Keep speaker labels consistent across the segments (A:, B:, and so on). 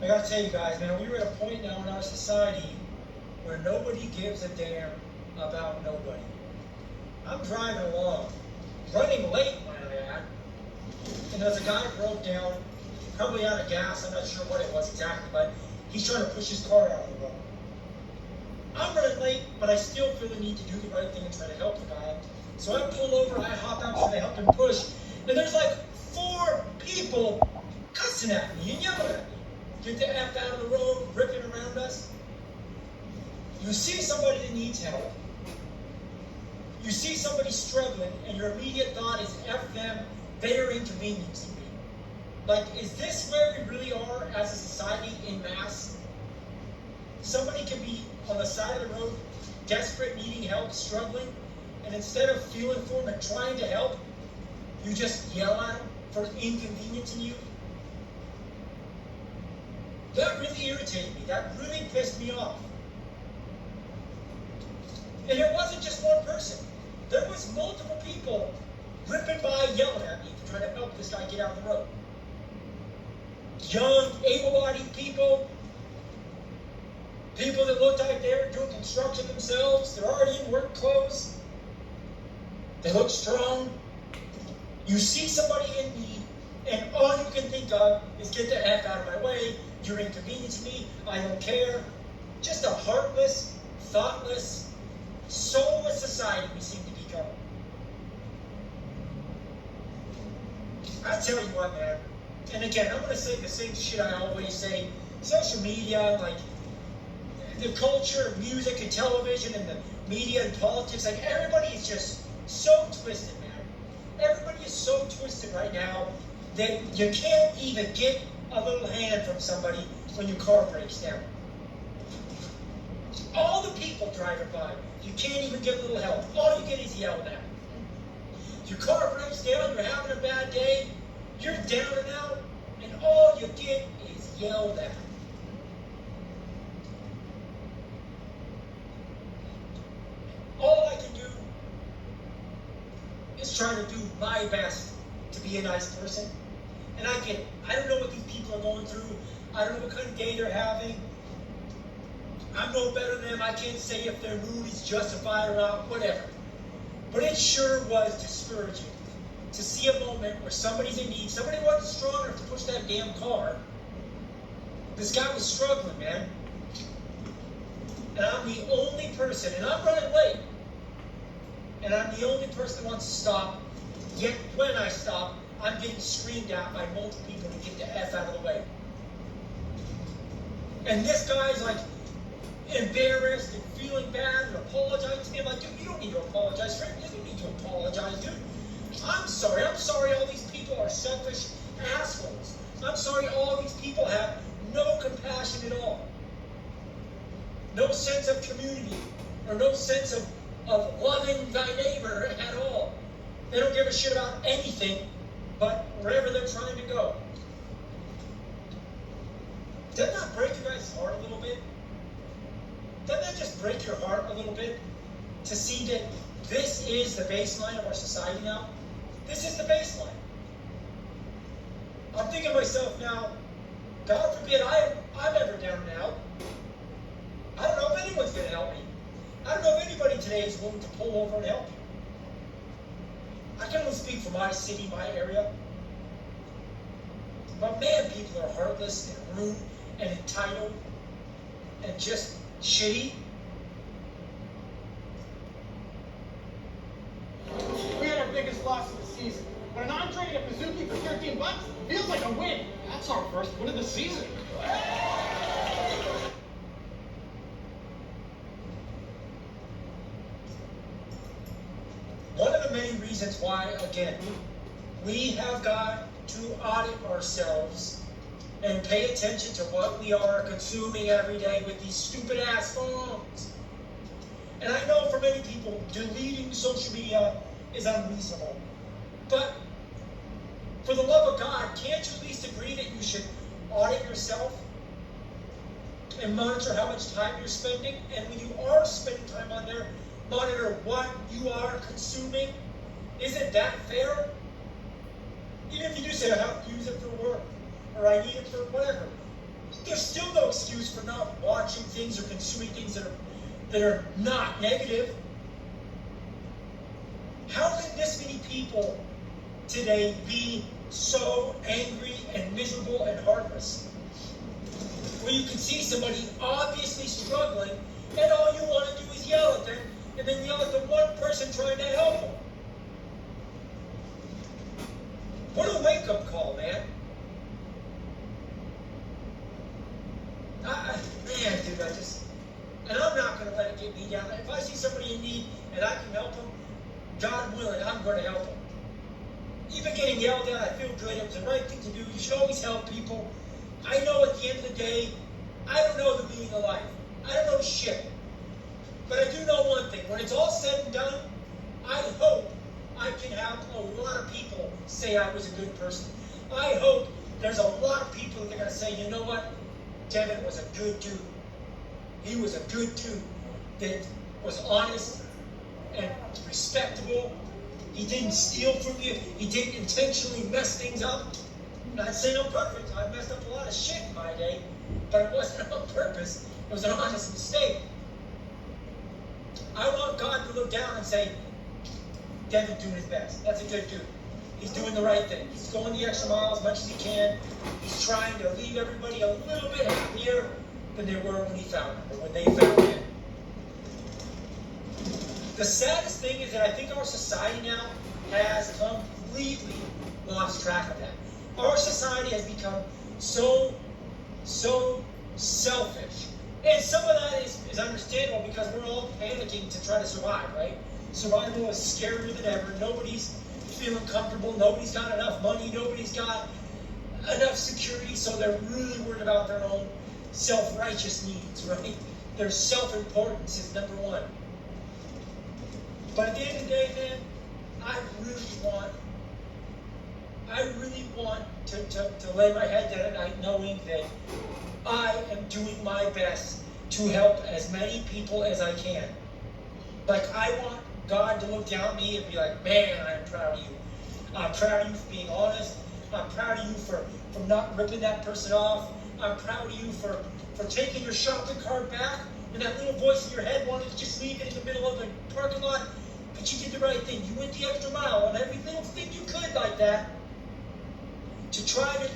A: I gotta tell you guys, man, we're at a point now in our society where nobody gives a damn about nobody. I'm driving along, running late, might I add, and there's a guy broke down, probably out of gas. I'm not sure what it was exactly, but he's trying to push his car out of the road. I'm running late, but I still feel the need to do the right thing and try to help the guy. So I pull over, I hop out, try to help him push, and there's like 4 people cussing at me and yelling at me. Get the F out of the road, ripping around us. You see somebody that needs help. You see somebody struggling, and your immediate thought is F them, they are inconveniencing me. Like, is this where we really are as a society in mass? Somebody can be on the side of the road, desperate, needing help, struggling, and instead of feeling for them and trying to help, you just yell at them for inconveniencing you. That really irritated me. That really pissed me off. And it wasn't just one person. There was multiple people ripping by, yelling at me to try to help this guy get out of the road. Young, able-bodied people, people that looked like they were doing construction themselves. They're already in work clothes. They look strong. You see somebody in need, and all you can think of is get the F out of my way. You're inconveniencing me. I don't care. Just a heartless, thoughtless, soulless society we seem to become. I tell you what, man. And again, I'm going to say the same shit I always say. Social media, like the culture of music and television and the media and politics, like everybody is just so twisted, man. Everybody is so twisted right now that you can't even get a little hand from somebody when your car breaks down. All the people driving by, you can't even get a little help. All you get is yelled at. Your car breaks down, you're having a bad day, you're down and out, and all you get is yelled at. All I can do is try to do my best to be a nice person. And I get it. I don't know what these people are going through. I don't know what kind of day they're having. I'm no better than them. I can't say if their mood is justified or not, whatever. But it sure was discouraging to see a moment where somebody's in need. Somebody wasn't strong enough to push that damn car. This guy was struggling, man. And I'm the only person, and I'm running late. And I'm the only person that wants to stop. Yet when I stop, I'm getting screamed at by multiple people to get the F out of the way. And this guy's like embarrassed and feeling bad and apologizing to me. I'm like, dude, you don't need to apologize for it. You don't need to apologize, dude. I'm sorry all these people are selfish assholes. I'm sorry all these people have no compassion at all. No sense of community or no sense of loving thy neighbor at all. They don't give a shit about anything but wherever they're trying to go. Doesn't that break you guys' heart a little bit? Doesn't that just break your heart a little bit to see that this is the baseline of our society now? This is the baseline. I'm thinking to myself now, God forbid I'm ever down and out. I don't know if anyone's going to help me. I don't know if anybody today is willing to pull over and help me. I can only speak for my city, my area. But man, people are heartless and rude and entitled and just shitty.
B: We had our biggest loss of the season. But an entree and a Pizookie for $13 feels like a win. That's our first win of the season.
A: One of the many reasons why, again, we have got to audit ourselves and pay attention to what we are consuming every day with these stupid ass phones. And I know for many people, deleting social media is unreasonable. But for the love of God, can't you at least agree that you should audit yourself and monitor how much time you're spending? And when you are spending time on there, monitor what you are consuming? Isn't that fair? Even if you do say, I have to use it for work, or I need it for whatever. there's still no excuse for not watching things or consuming things that are not negative. How can this many people today be so angry and miserable and heartless? Where you can see somebody obviously struggling, and all you want to do is yell at them, and then yell at the one person trying to help them. What a wake-up call, man. Man, dude, and I'm not going to let it get me down. If I see somebody in need and I can help them, God willing, I'm going to help them. Even getting yelled at, I feel good. It was the right thing to do. You should always help people. I know at the end of the day, I don't know the meaning of life. I don't know shit. But I do know one thing. When it's all said and done, I hope I can have a lot of people say I was a good person. I hope there's a lot of people that are going to say, you know what? Devin was a good dude. He was a good dude that was honest and respectable. He didn't steal from you. He didn't intentionally mess things up. I'm not saying I'm perfect. I've messed up a lot of shit in my day, but it wasn't on purpose. It was an honest mistake. I want God to look down and say, Devin's doing his best. That's a good dude. He's doing the right thing. He's going the extra mile as much as he can. He's trying to leave everybody a little bit happier than they were when he found him, or when they found him. The saddest thing is that I think our society now has completely lost track of that. Our society has become so selfish. And some of that is understandable because we're all panicking to try to survive, right? Survival is scarier than ever. Nobody's feeling comfortable. Nobody's got enough money. Nobody's got enough security, so they're really worried about their own self-righteous needs, right? Their self-importance is number one. But at the end of the day, man, I really want to lay my head down at night knowing that I am doing my best to help as many people as I can. Like, I want God to look down at me and be like, man, I'm proud of you. I'm proud of you for being honest. I'm proud of you for not ripping that person off. I'm proud of you for taking your shopping cart back, and that little voice in your head wanted to just leave it in the middle of the parking lot, but you did the right thing. You went the extra mile on every little thing you could like that to try to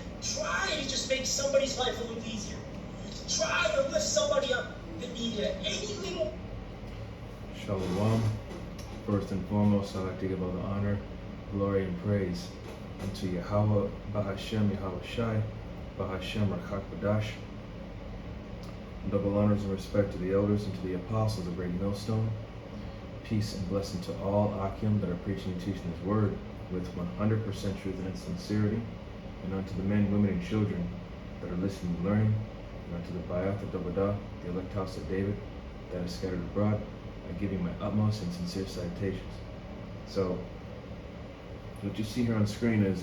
A: just make somebody's life a little easier. Try to lift somebody up that needed it. Any little...
C: Shalom. First and foremost, I'd like to give all the honor, glory, and praise unto Yahweh, Bahashem, Yahweh Shai, Bahashem, Rakak Badash. Double honors and respect to the elders and to the apostles of Great Millstone. Peace and blessing to all Akim that are preaching and teaching His word with 100% truth and sincerity, and unto the men, women, and children that are listening and learning, and unto the Bayath of Dabadah, the elect house of David, that is scattered abroad, I give you my utmost and sincere salutations. So, what you see here on screen is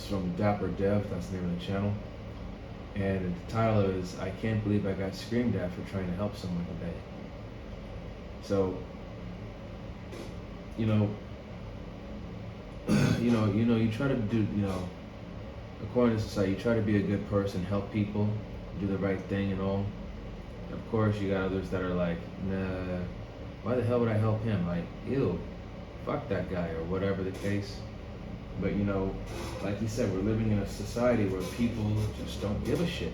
C: from Dapper Dev, that's the name of the channel. And the title is, I Can't Believe I Got Screamed At for Trying to Help Someone Today. So, you try to do, according to society, you try to be a good person, help people, do the right thing and all. Of course, you got others that are like, nah, why the hell would I help him? Like, ew, fuck that guy, or whatever the case. But like you said, we're living in a society where people just don't give a shit.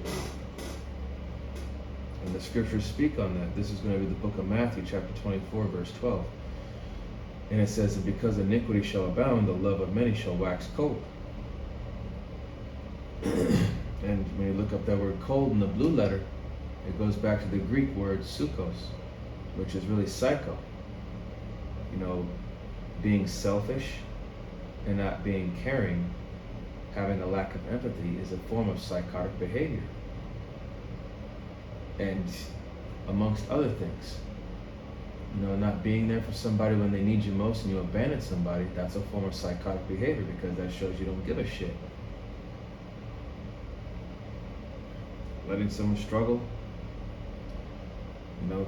C: And the scriptures speak on that. This is going to be the book of Matthew, chapter 24, verse 12. And it says, and because iniquity shall abound, the love of many shall wax cold. And when you look up that word cold in the blue letter, it goes back to the Greek word sukos, which is really psycho. Being selfish and not being caring, having a lack of empathy, is a form of psychotic behavior. And amongst other things, not being there for somebody when they need you most and you abandon somebody, that's a form of psychotic behavior because that shows you don't give a shit. Letting someone struggle,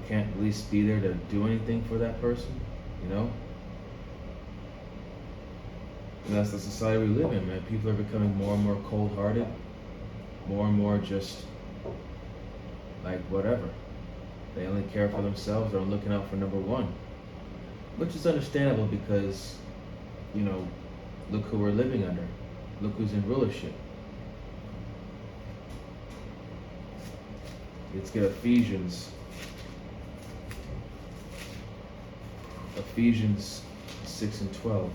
C: can't at least be there to do anything for that person, And that's the society we live in, man. People are becoming more and more cold-hearted. more and more just like whatever. They only care for themselves. They're looking out for number one, which is understandable because, you know, look who we're living under. Look who's in rulership. Let's get Ephesians 6 and 12.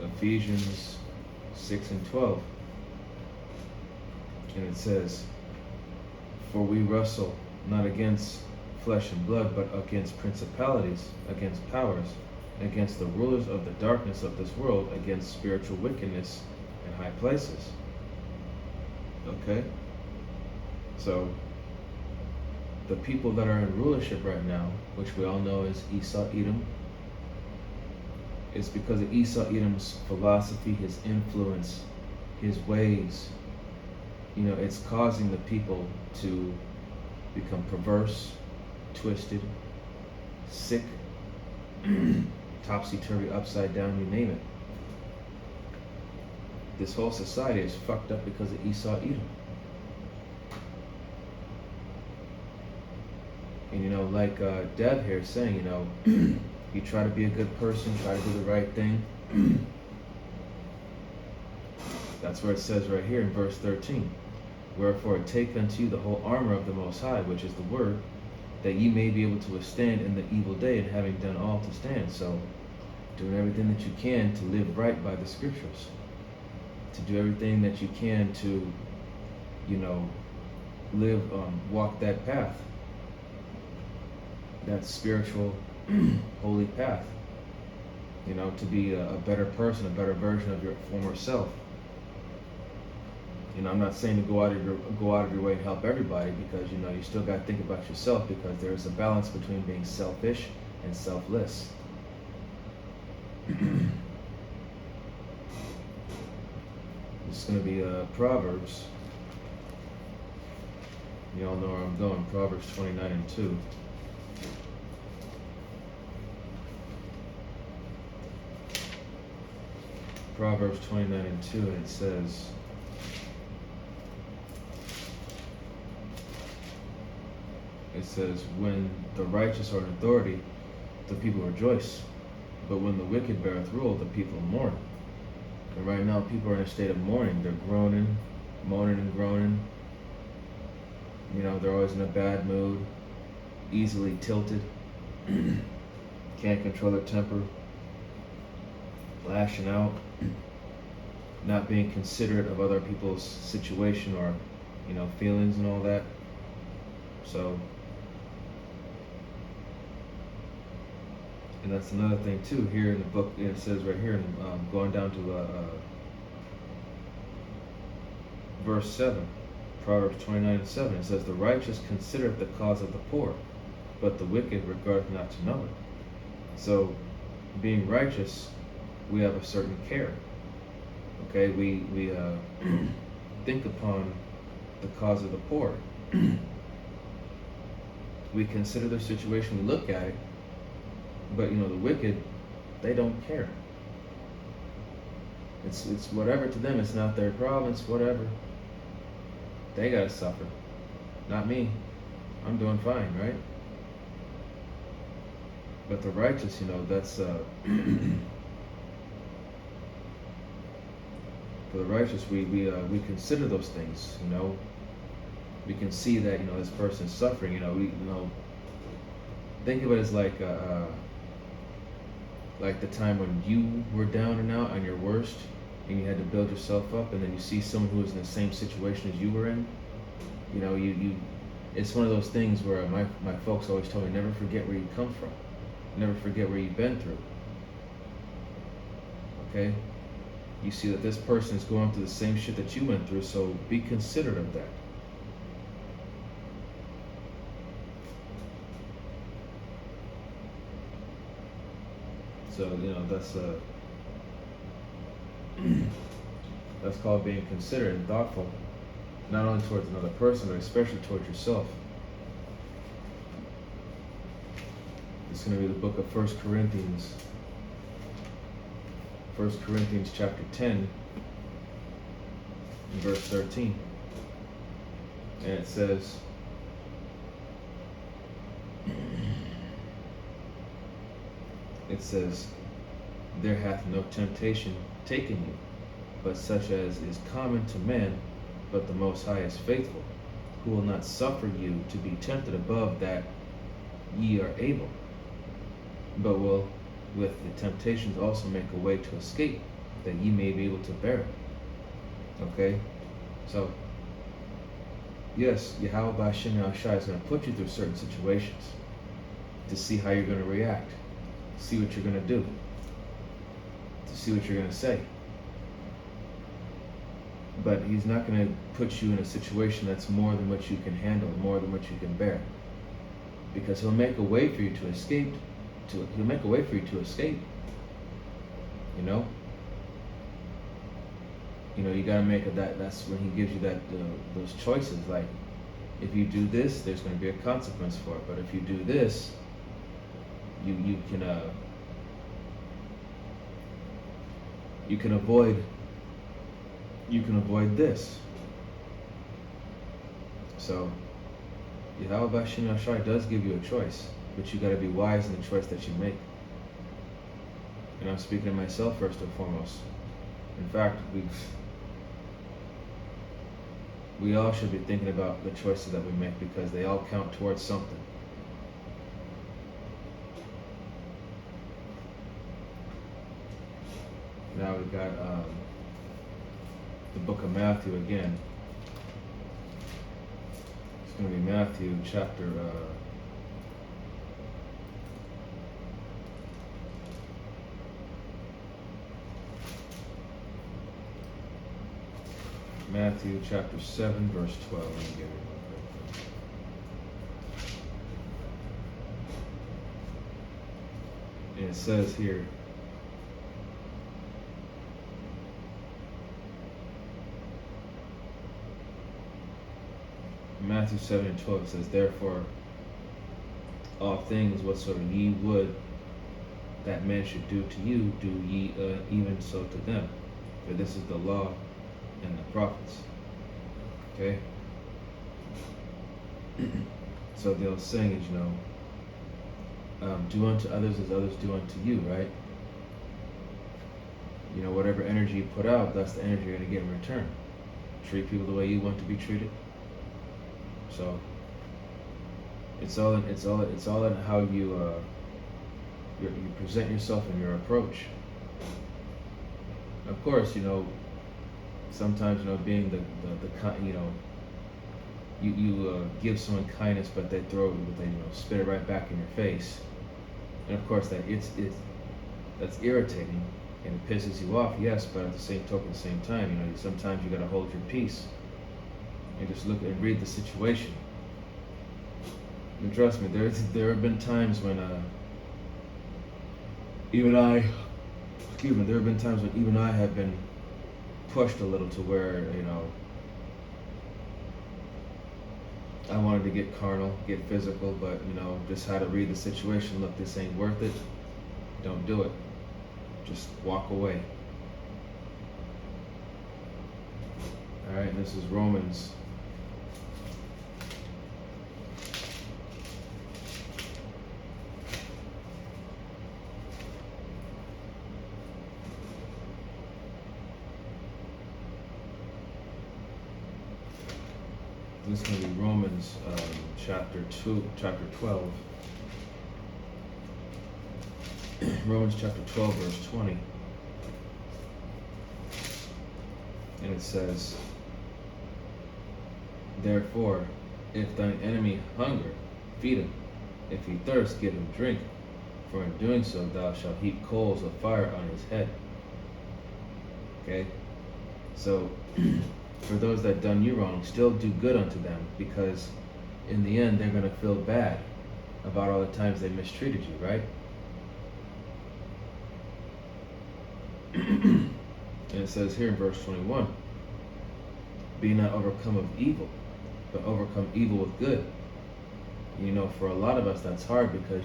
C: Ephesians 6 and 12. And it says, "For we wrestle not against flesh and blood, but against principalities, against powers, against the rulers of the darkness of this world, against spiritual wickedness in high places." Okay? So, the people that are in rulership right now, which we all know is Esau, Edom, it's because of Esau, Edom's philosophy, his influence, his ways. You know, it's causing the people to become perverse, twisted, sick, topsy-turvy, upside down, you name it. This whole society is fucked up because of Esau, Edom. And you know, like Dev here is saying, you know, you try to be a good person, try to do the right thing. That's where it says right here in verse 13. "Wherefore take unto you the whole armor of the Most High, which is the word, that ye may be able to withstand in the evil day, and having done all to stand." So, doing everything that you can to live right by the scriptures. To do everything that you can to, you know, live, walk that path. That spiritual, holy path. You know, to be a better person, a better version of your former self. You know, I'm not saying to go out of your way and help everybody, because, you know, you still got to think about yourself, because there is a balance between being selfish and selfless. This is going to be Proverbs. You all know where I'm going. Proverbs 29 and 2. Proverbs 29 and 2, and it says, "When the righteous are in authority, the people rejoice. But when the wicked beareth rule, the people mourn." And right now, people are in a state of mourning. They're groaning, moaning and groaning. You know, they're always in a bad mood, easily tilted, can't control their temper, lashing out, not being considerate of other people's situation or, you know, feelings and all that. So, and that's another thing too. Here in the book, it says right here, going down to verse 7, Proverbs 29 and 7, it says, "The righteous considereth the cause of the poor, but the wicked regardeth not to know it." So, being righteous, we have a certain care. Okay, we think upon the cause of the poor. We consider their situation, we look at it, but, you know, the wicked, they don't care. It's whatever to them. It's not their province, whatever. They gotta suffer, not me. I'm doing fine, right? But the righteous, you know, that's for the righteous, we consider those things. You know, we can see that, you know, this person's suffering. You know, think of it as like the time when you were down and out on your worst, and you had to build yourself up, and then you see someone who was in the same situation as you were in. You know, it's one of those things where my folks always told me, never forget where you come from, never forget where you've been through. Okay, you see that this person is going through the same shit that you went through, so be considerate of that. So, you know, that's called being considerate and thoughtful, not only towards another person, but especially towards yourself. It's going to be the book of 1 Corinthians. 1 Corinthians chapter 10 and verse 13. And it says, there hath no temptation taken you, but such as is common to men, but the Most High is faithful, who will not suffer you to be tempted above that ye are able, but will with the temptations also make a way to escape, that ye may be able to bear it. Okay? So, yes, Yahweh B'Shem Yahushua is going to put you through certain situations to see how you're going to react, to see what you're going to do, to see what you're going to say. But he's not going to put you in a situation that's more than what you can handle, more than what you can bear. Because he'll make a way for you to escape. He'll make a way for you to escape. You know? You got to make that's when he gives you those choices. Like, if you do this, there's going to be a consequence for it. But if you do this, you can avoid this. So Yahweh B'Shem Yahushua does give you a choice, but you got to be wise in the choice that you make. And I'm speaking to myself first and foremost. In fact, we all should be thinking about the choices that we make, because they all count towards something. Now we've got the book of Matthew again. It's going to be Matthew chapter Matthew chapter 7, verse 12. Let me get it. And it says here, Matthew 7 and 12, it says, therefore, all things whatsoever ye would that men should do to you, do ye even so to them. For this is the law and the prophets. Okay? So the old saying is, do unto others as others do unto you, right? Whatever energy you put out, that's the energy you're going to get in return. Treat people the way you want to be treated. So it's all in how you present yourself in your approach. Of course, sometimes being you give someone kindness, but they spit it right back in your face, and of course that's irritating and it pisses you off. Yes, but at the same time, sometimes you got to hold your peace and just look and read the situation. And trust me, there have been times when even I have been pushed a little to where, I wanted to get carnal, get physical, but, just how to read the situation. Look, this ain't worth it. Don't do it. Just walk away. All right, this is Romans. This is going to be Romans chapter 12. Romans chapter 12, verse 20. And it says, therefore, if thine enemy hunger, feed him. If he thirst, give him drink. For in doing so, thou shalt heap coals of fire on his head. Okay? So, for those that done you wrong, still do good unto them, because in the end they're going to feel bad about all the times they mistreated you, right? And it says here in verse 21, be not overcome of evil, but overcome evil with good. For a lot of us that's hard, because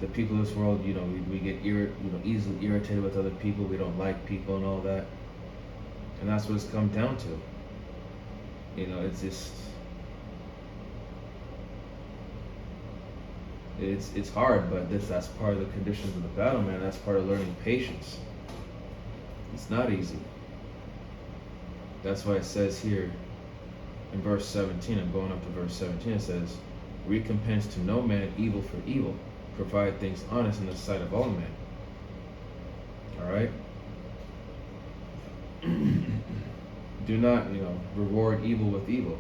C: the people of this world, we get easily irritated with other people. We don't like people and all that, and that's what it's come down to. It's just it's hard, but that's part of the conditions of the battle, man. That's part of learning patience. It's not easy. That's why it says here in verse 17, I'm going up to verse 17, it says, recompense to no man evil for evil, provide things honest in the sight of all men. Alright? Do not, reward evil with evil.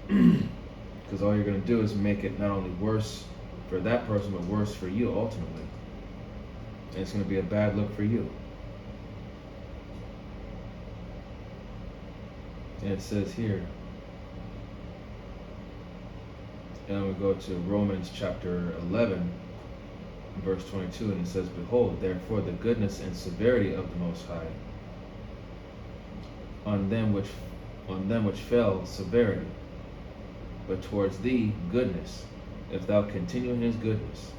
C: Because all you're going to do is make it not only worse for that person, but worse for you ultimately. And it's going to be a bad look for you. And it says here, and we go to Romans chapter 11, verse 22, and it says, behold, therefore the goodness and severity of the Most High, on them which fell severity, but towards thee goodness, if thou continue in his goodness,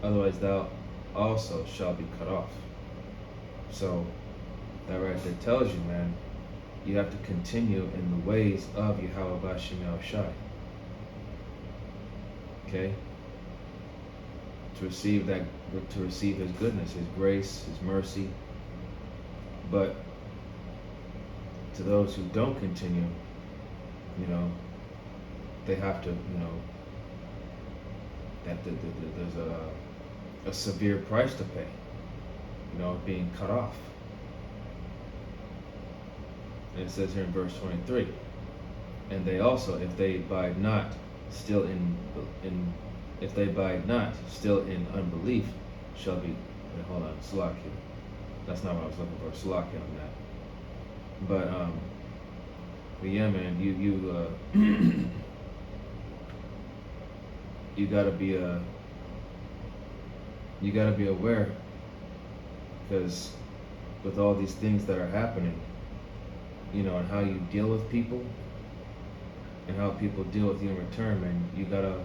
C: otherwise thou also shalt be cut off. So that right there tells you, man, you have to continue in the ways of Yahweh Bashim Yahushai. Okay? To receive his goodness, his grace, his mercy. But to those who don't continue, they have to, there's a severe price to pay, being cut off. And it says here in verse 23, and they also, if they abide not still in unbelief, shall be. Wait, hold on, Salakia. That's not what I was looking for. Salakia on that. But yeah, man, you gotta be aware, because with all these things that are happening, and how you deal with people and how people deal with you in return, man, you gotta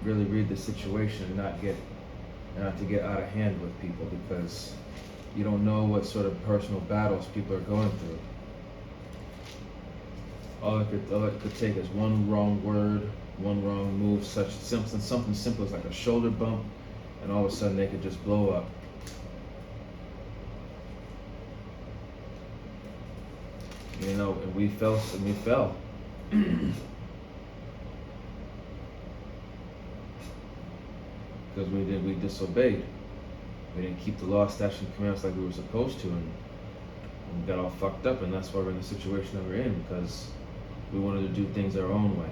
C: really read the situation and not to get out of hand with people, because you don't know what sort of personal battles people are going through. All it could take is one wrong word, one wrong move, something simple as like a shoulder bump, and all of a sudden they could just blow up. And we fell. Because we disobeyed. We didn't keep the law, statutes, and commandments like we were supposed to, and we got all fucked up, and that's why we're in the situation that we're in, because we wanted to do things our own way,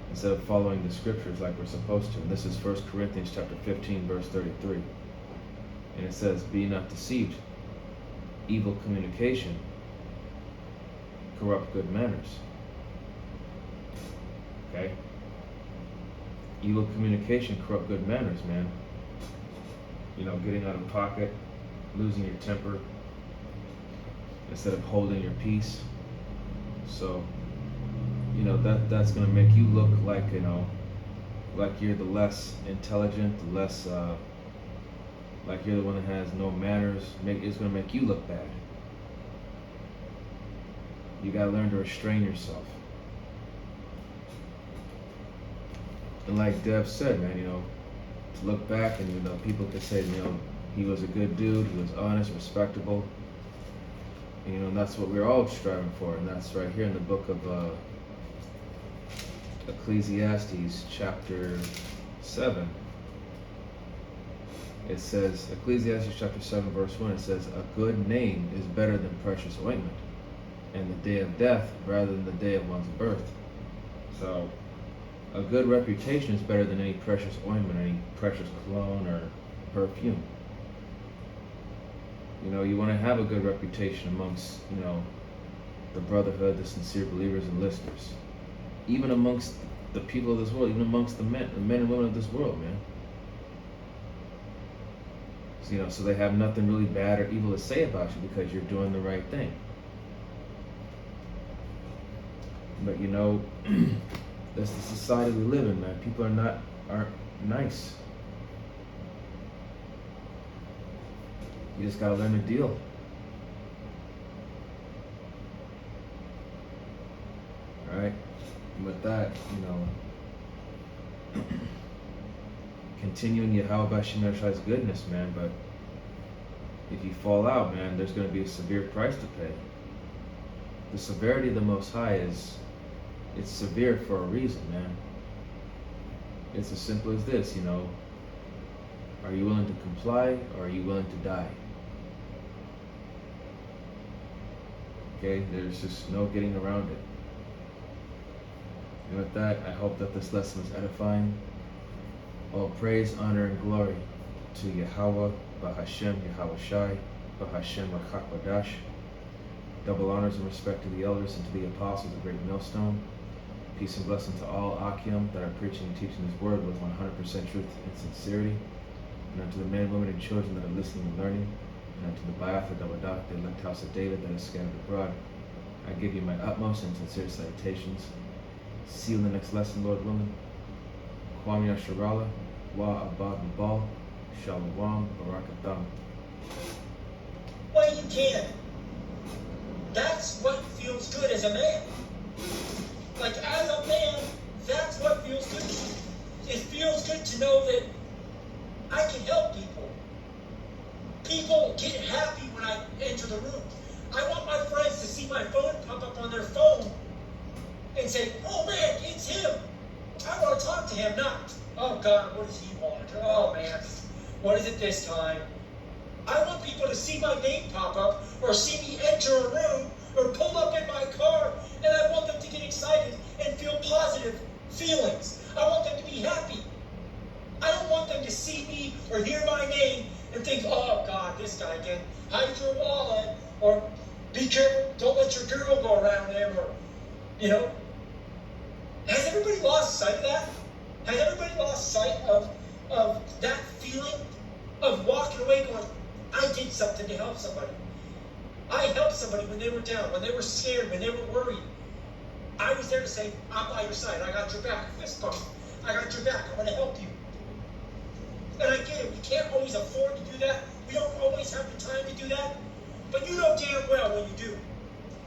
C: instead of following the scriptures like we're supposed to. And this is 1 Corinthians chapter 15, verse 33. And it says, be not deceived. Evil communication corrupt good manners. Okay? Evil communication corrupt good manners, man. Getting out of pocket, losing your temper, instead of holding your peace. So, that's gonna make you look like, like you're the less intelligent, the less, like you're the one that has no manners. It's gonna make you look bad. You gotta learn to restrain yourself. And like Dev said, man, to look back and, people could say, he was a good dude, he was honest, respectable. And that's what we're all striving for. And that's right here in the book of Ecclesiastes chapter 7. It says, Ecclesiastes chapter 7 verse 1, it says, a good name is better than precious ointment, and the day of death rather than the day of one's birth. So, a good reputation is better than any precious ointment, any precious cologne or perfume. You want to have a good reputation amongst, the brotherhood, the sincere believers and listeners. Even amongst the people of this world, even amongst the men and women of this world, man. So they have nothing really bad or evil to say about you because you're doing the right thing. But That's the society we live in, man. People aren't nice. You just gotta learn to deal. Alright? And with that, continuing Yahweh Hashem Yahshua's goodness, man, but if you fall out, man, there's gonna be a severe price to pay. The severity of the Most High it's severe for a reason, man. It's as simple as this, Are you willing to comply, or are you willing to die? Okay, there's just no getting around it. And with that, I hope that this lesson was edifying. All praise, honor, and glory to Yahweh, Bahashem, Yahweh Shai, Bahashem, Rachak Double honors and respect to the elders and to the apostles of Great Millstone. Peace and blessing to all Akim that are preaching and teaching His word with 100% truth and sincerity. And unto the men, women, and children that are listening and learning. And unto the Ba'ath or Dawadah, the elect house of David that is scattered abroad. I give you my utmost and sincere salutations. See you in the next lesson, Lord willing. Kwam Yasharala, Wa Abad Mabal, Shalom, Barakatam.
A: Well, you can. That's what feels good as a man. Like, as a man, that's what feels good. It feels good to know that I can help people. People get happy when I enter the room. I want my friends to see my phone pop up on their phone and say, oh man, it's him. I want to talk to him, not, oh God, what does he want? Oh man, what is it this time? I want people to see my name pop up or see me enter a room or pull up in my car, and I want them to get excited and feel positive feelings. I want them to be happy. I don't want them to see me or hear my name and think, oh God, this guy again, hide your wallet, or be careful, don't let your girl go around him, or, Has everybody lost sight of that? Has everybody lost sight of that feeling of walking away going, I did something to help somebody. I helped somebody when they were down, when they were scared, when they were worried. I was there to say, I'm by your side. I got your back. Fist bump. I got your back. I want to help you. And I get it. We can't always afford to do that. We don't always have the time to do that. But you know damn well when you do.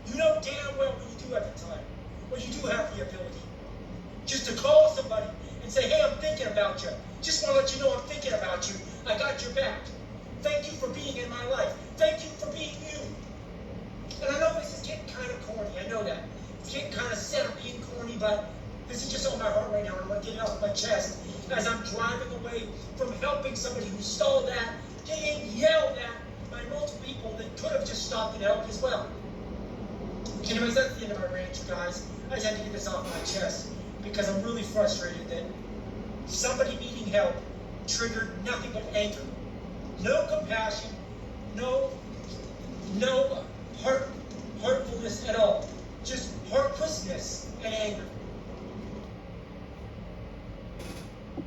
A: You know damn well when you do have the time. When you do have the ability. Just to call somebody and say, hey, I'm thinking about you. Just want to let you know I'm thinking about you. I got your back. Thank you for being in my life. Thank you for being you. And I know this is getting kind of corny. I know that. It's getting kind of sad being corny, but this is just on my heart right now. I want to get it off my chest as I'm driving away from helping somebody who stalled at, getting yelled at by multiple people that could have just stopped and helped as well. Anyways, that's the end of my rant, you guys. I just had to get this off my chest because I'm really frustrated that somebody needing help triggered nothing but anger. No compassion, no